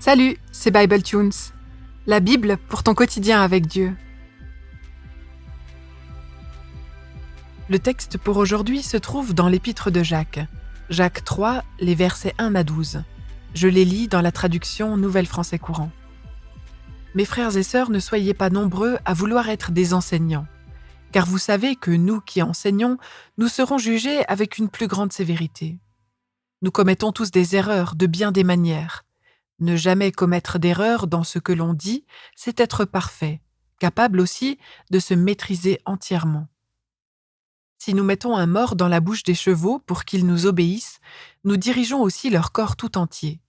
Salut, c'est Bible Tunes, la Bible pour ton quotidien avec Dieu. Le texte pour aujourd'hui se trouve dans l'épître de Jacques. Jacques 3, les versets 1 à 12. Je les lis dans la traduction Nouvelle Français Courant. Mes frères et sœurs, ne soyez pas nombreux à vouloir être des enseignants, car vous savez que nous qui enseignons, nous serons jugés avec une plus grande sévérité. Nous commettons tous des erreurs de bien des manières. Ne jamais commettre d'erreur dans ce que l'on dit, c'est être parfait, capable aussi de se maîtriser entièrement. Si nous mettons un mors dans la bouche des chevaux pour qu'ils nous obéissent, nous dirigeons aussi leur corps tout entier.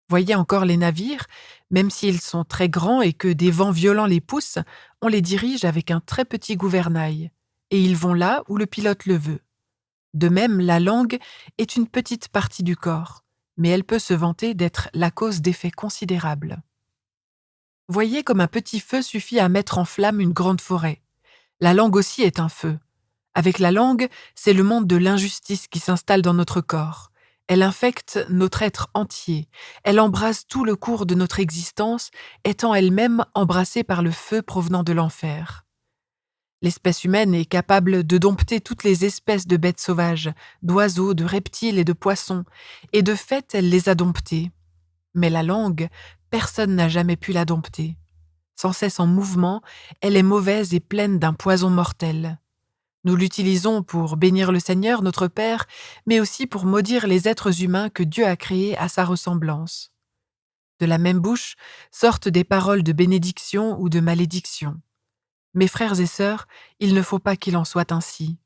Voyez encore les navires, même s'ils sont très grands et que des vents violents les poussent, on les dirige avec un très petit gouvernail, et ils vont là où le pilote le veut. De même, la langue est une petite partie du corps, mais elle peut se vanter d'être la cause d'effets considérables. Voyez comme un petit feu suffit à mettre en flamme une grande forêt. La langue aussi est un feu. Avec la langue, c'est le monde de l'injustice qui s'installe dans notre corps. Elle infecte notre être entier. Elle embrase tout le cours de notre existence, étant elle-même embrassée par le feu provenant de l'enfer. L'espèce humaine est capable de dompter toutes les espèces de bêtes sauvages, d'oiseaux, de reptiles et de poissons, et de fait, elle les a domptés. Mais la langue, personne n'a jamais pu la dompter. Sans cesse en mouvement, elle est mauvaise et pleine d'un poison mortel. Nous l'utilisons pour bénir le Seigneur, notre Père, mais aussi pour maudire les êtres humains que Dieu a créés à sa ressemblance. De la même bouche sortent des paroles de bénédiction ou de malédiction. Mes frères et sœurs, il ne faut pas qu'il en soit ainsi.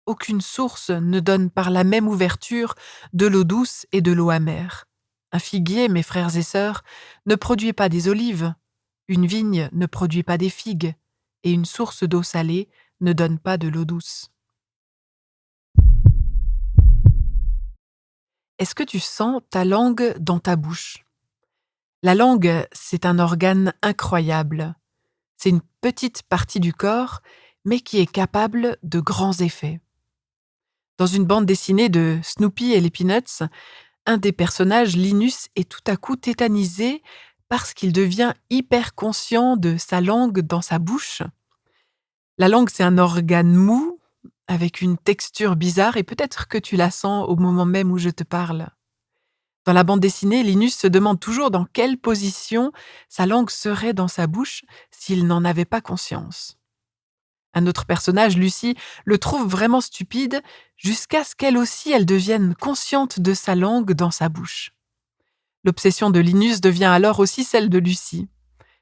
Aucune source ne donne par la même ouverture de l'eau douce et de l'eau amère. Un figuier, mes frères et sœurs, ne produit pas des olives. Une vigne ne produit pas des figues. Et une source d'eau salée ne donne pas de l'eau douce. Est-ce que tu sens ta langue dans ta bouche? La langue, c'est un organe incroyable. C'est une petite partie du corps, mais qui est capable de grands effets. Dans une bande dessinée de Snoopy et les Peanuts, un des personnages, Linus, est tout à coup tétanisé parce qu'il devient hyper conscient de sa langue dans sa bouche. La langue, c'est un organe mou, avec une texture bizarre, et peut-être que tu la sens au moment même où je te parle. Dans la bande dessinée, Linus se demande toujours dans quelle position sa langue serait dans sa bouche s'il n'en avait pas conscience. Un autre personnage, Lucie, le trouve vraiment stupide jusqu'à ce qu'elle aussi elle devienne consciente de sa langue dans sa bouche. L'obsession de Linus devient alors aussi celle de Lucie.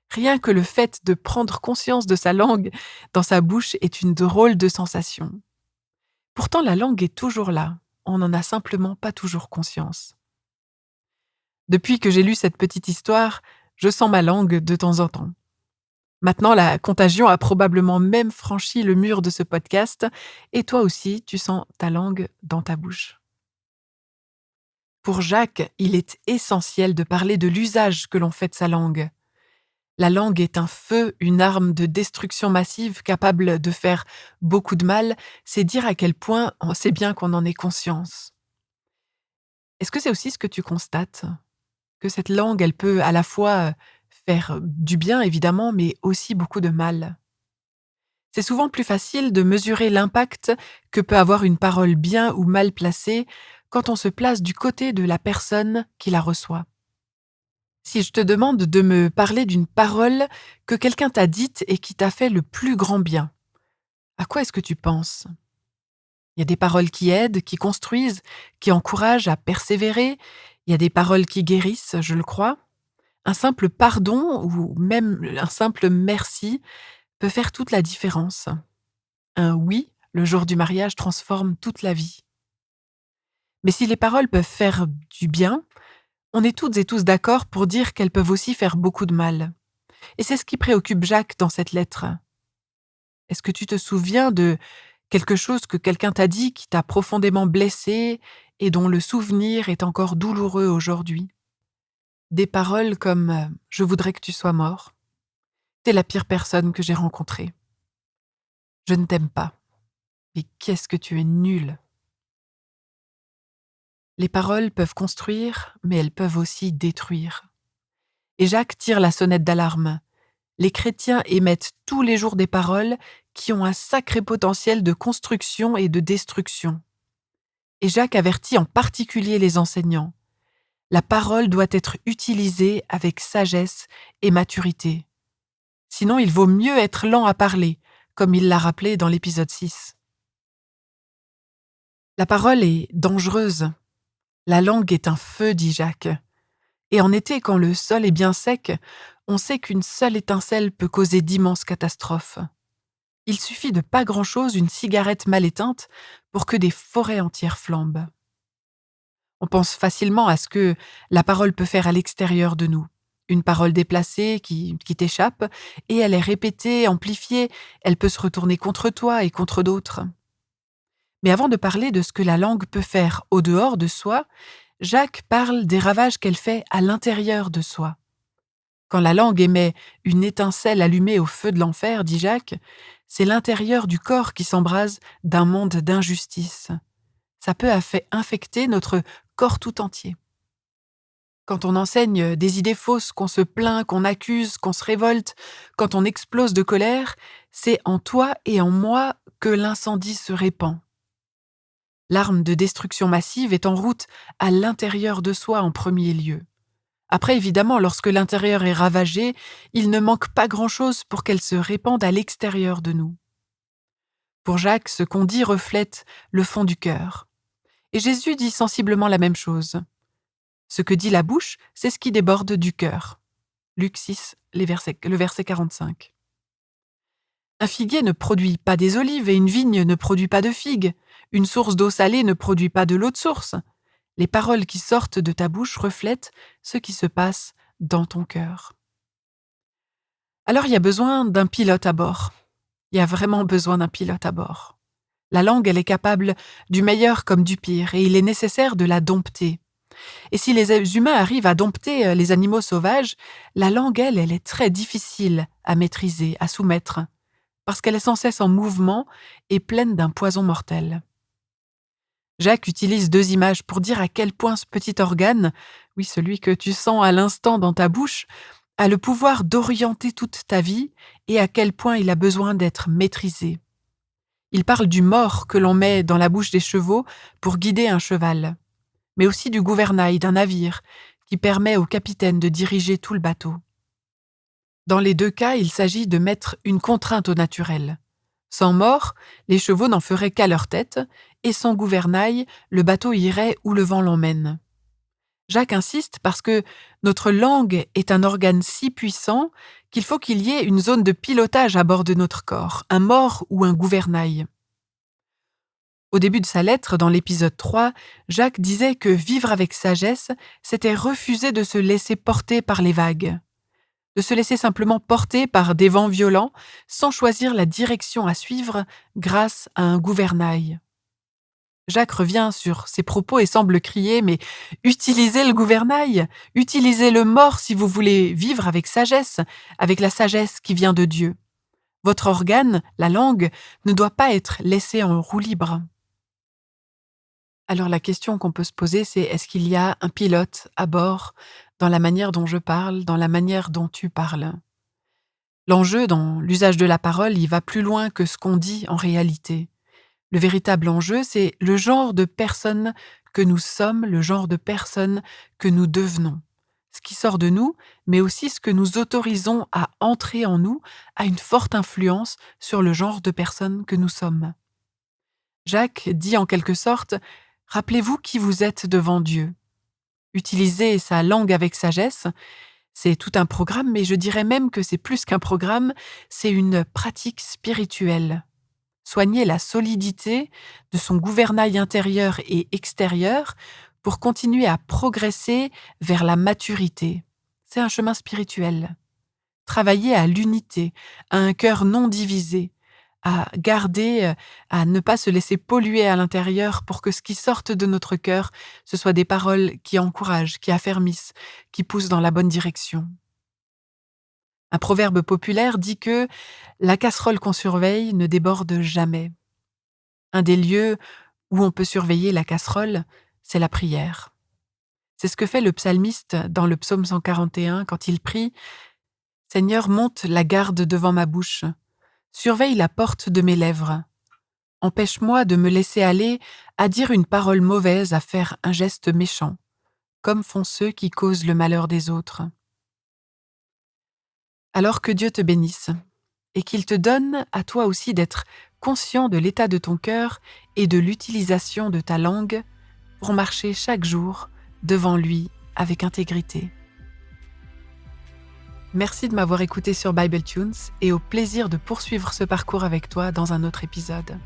Rien que le fait de prendre conscience de sa langue dans sa bouche est une drôle de sensation. Pourtant, la langue est toujours là, on n'en a simplement pas toujours conscience. Depuis que j'ai lu cette petite histoire, je sens ma langue de temps en temps. Maintenant, la contagion a probablement même franchi le mur de ce podcast, et toi aussi, tu sens ta langue dans ta bouche. Pour Jacques, il est essentiel de parler de l'usage que l'on fait de sa langue. La langue est un feu, une arme de destruction massive capable de faire beaucoup de mal, c'est dire à quel point c'est bien qu'on en ait conscience. Est-ce que c'est aussi ce que tu constates? Que cette langue, elle peut à la fois faire du bien évidemment, mais aussi beaucoup de mal. C'est souvent plus facile de mesurer l'impact que peut avoir une parole bien ou mal placée quand on se place du côté de la personne qui la reçoit. Si je te demande de me parler d'une parole que quelqu'un t'a dite et qui t'a fait le plus grand bien, à quoi est-ce que tu penses? Il y a des paroles qui aident, qui construisent, qui encouragent à persévérer. Il y a des paroles qui guérissent, je le crois. Un simple pardon ou même un simple merci peut faire toute la différence. Un oui, le jour du mariage, transforme toute la vie. Mais si les paroles peuvent faire du bien, on est toutes et tous d'accord pour dire qu'elles peuvent aussi faire beaucoup de mal. Et c'est ce qui préoccupe Jacques dans cette lettre. Est-ce que tu te souviens de quelque chose que quelqu'un t'a dit qui t'a profondément blessé et dont le souvenir est encore douloureux aujourd'hui? Des paroles comme Je voudrais que tu sois mort. T'es la pire personne que j'ai rencontrée. Je ne t'aime pas. Mais qu'est-ce que tu es nul. Les paroles peuvent construire, mais elles peuvent aussi détruire. Et Jacques tire la sonnette d'alarme. Les chrétiens émettent tous les jours des paroles qui ont un sacré potentiel de construction et de destruction. Et Jacques avertit en particulier les enseignants. La parole doit être utilisée avec sagesse et maturité. Sinon, il vaut mieux être lent à parler, comme il l'a rappelé dans l'épisode 6. La parole est dangereuse. La langue est un feu, dit Jacques. Et en été, quand le sol est bien sec, on sait qu'une seule étincelle peut causer d'immenses catastrophes. Il suffit de pas grand-chose, une cigarette mal éteinte, pour que des forêts entières flambent. On pense facilement à ce que la parole peut faire à l'extérieur de nous. Une parole déplacée qui t'échappe, et elle est répétée, amplifiée, elle peut se retourner contre toi et contre d'autres. Mais avant de parler de ce que la langue peut faire au dehors de soi, Jacques parle des ravages qu'elle fait à l'intérieur de soi. Quand la langue émet une étincelle allumée au feu de l'enfer, dit Jacques, c'est l'intérieur du corps qui s'embrase d'un monde d'injustice. Ça peut infecter notre corps tout entier. Quand on enseigne des idées fausses, qu'on se plaint, qu'on accuse, qu'on se révolte, quand on explose de colère, c'est en toi et en moi que l'incendie se répand. L'arme de destruction massive est en route à l'intérieur de soi en premier lieu. Après, évidemment, lorsque l'intérieur est ravagé, il ne manque pas grand-chose pour qu'elle se répande à l'extérieur de nous. Pour Jacques, ce qu'on dit reflète le fond du cœur. Et Jésus dit sensiblement la même chose. Ce que dit la bouche, c'est ce qui déborde du cœur. Luc 6, le verset 45. Un figuier ne produit pas des olives et une vigne ne produit pas de figues. Une source d'eau salée ne produit pas de l'eau de source. Les paroles qui sortent de ta bouche reflètent ce qui se passe dans ton cœur. Alors il y a besoin d'un pilote à bord. Il y a vraiment besoin d'un pilote à bord. La langue, elle est capable du meilleur comme du pire, et il est nécessaire de la dompter. Et si les humains arrivent à dompter les animaux sauvages, la langue, elle est très difficile à maîtriser, à soumettre, parce qu'elle est sans cesse en mouvement et pleine d'un poison mortel. Jacques utilise deux images pour dire à quel point ce petit organe, oui, celui que tu sens à l'instant dans ta bouche, a le pouvoir d'orienter toute ta vie et à quel point il a besoin d'être maîtrisé. Il parle du mors que l'on met dans la bouche des chevaux pour guider un cheval, mais aussi du gouvernail d'un navire qui permet au capitaine de diriger tout le bateau. Dans les deux cas, il s'agit de mettre une contrainte au naturel. Sans mors, les chevaux n'en feraient qu'à leur tête, et sans gouvernail, le bateau irait où le vent l'emmène. Jacques insiste parce que notre langue est un organe si puissant qu'il faut qu'il y ait une zone de pilotage à bord de notre corps, un mors ou un gouvernail. Au début de sa lettre, dans l'épisode 3, Jacques disait que vivre avec sagesse, c'était refuser de se laisser porter par les vagues, de se laisser simplement porter par des vents violents sans choisir la direction à suivre grâce à un gouvernail. Jacques revient sur ses propos et semble crier « Mais utilisez le gouvernail, utilisez le mors si vous voulez vivre avec sagesse, avec la sagesse qui vient de Dieu. Votre organe, la langue, ne doit pas être laissé en roue libre. » Alors la question qu'on peut se poser, c'est est-ce qu'il y a un pilote à bord dans la manière dont je parle, dans la manière dont tu parles? L'enjeu dans l'usage de la parole, il va plus loin que ce qu'on dit en réalité. Le véritable enjeu, c'est le genre de personne que nous sommes, le genre de personne que nous devenons. Ce qui sort de nous, mais aussi ce que nous autorisons à entrer en nous, a une forte influence sur le genre de personne que nous sommes. Jacques dit en quelque sorte « Rappelez-vous qui vous êtes devant Dieu ». Utiliser sa langue avec sagesse, c'est tout un programme, mais je dirais même que c'est plus qu'un programme, c'est une pratique spirituelle. Soigner la solidité de son gouvernail intérieur et extérieur pour continuer à progresser vers la maturité. C'est un chemin spirituel. Travailler à l'unité, à un cœur non divisé, à garder, à ne pas se laisser polluer à l'intérieur pour que ce qui sorte de notre cœur, ce soit des paroles qui encouragent, qui affermissent, qui poussent dans la bonne direction. Un proverbe populaire dit que la casserole qu'on surveille ne déborde jamais. Un des lieux où on peut surveiller la casserole, c'est la prière. C'est ce que fait le psalmiste dans le psaume 141 quand il prie « Seigneur, monte la garde devant ma bouche, surveille la porte de mes lèvres. Empêche-moi de me laisser aller à dire une parole mauvaise, à faire un geste méchant, comme font ceux qui causent le malheur des autres. » Alors que Dieu te bénisse et qu'il te donne à toi aussi d'être conscient de l'état de ton cœur et de l'utilisation de ta langue pour marcher chaque jour devant lui avec intégrité. Merci de m'avoir écouté sur Bible Tunes et au plaisir de poursuivre ce parcours avec toi dans un autre épisode.